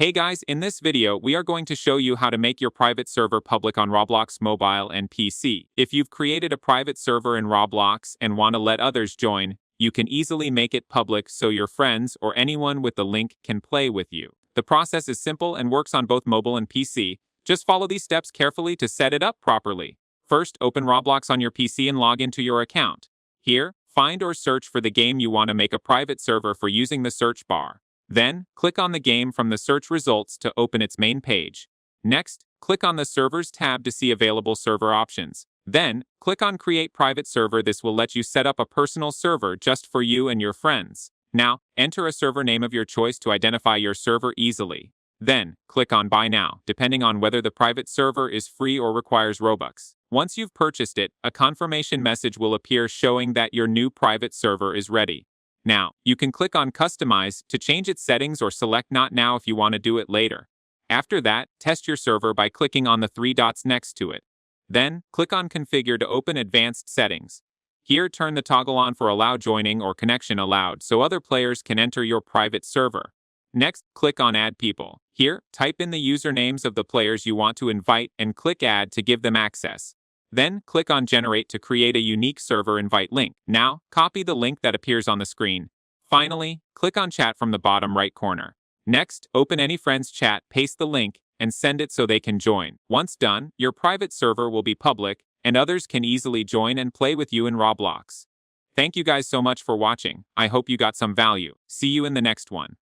Hey guys, in this video, we are going to show you how to make your private server public on Roblox mobile and PC. If you've created a private server in Roblox and want to let others join, you can easily make it public so your friends or anyone with the link can play with you. The process is simple and works on both mobile and PC. Just follow these steps carefully to set it up properly. First, open Roblox on your PC and log into your account. Here, find or search for the game you want to make a private server for using the search bar. Then, click on the game from the search results to open its main page. Next, click on the Servers tab to see available server options. Then, click on Create Private Server. This will let you set up a personal server just for you and your friends. Now, enter a server name of your choice to identify your server easily. Then, click on Buy Now, depending on whether the private server is free or requires Robux. Once you've purchased it, a confirmation message will appear showing that your new private server is ready. Now, you can click on Customize to change its settings or select Not Now if you want to do it later. After that, test your server by clicking on the three dots next to it. Then, click on Configure to open Advanced Settings. Here, turn the toggle on for Allow Joining or Connection Allowed so other players can enter your private server. Next, click on Add People. Here, type in the usernames of the players you want to invite and click Add to give them access. Then, click on Generate to create a unique server invite link. Now, copy the link that appears on the screen. Finally, click on Chat from the bottom right corner. Next, open any friend's chat, paste the link, and send it so they can join. Once done, your private server will be public, and others can easily join and play with you in Roblox. Thank you guys so much for watching. I hope you got some value. See you in the next one.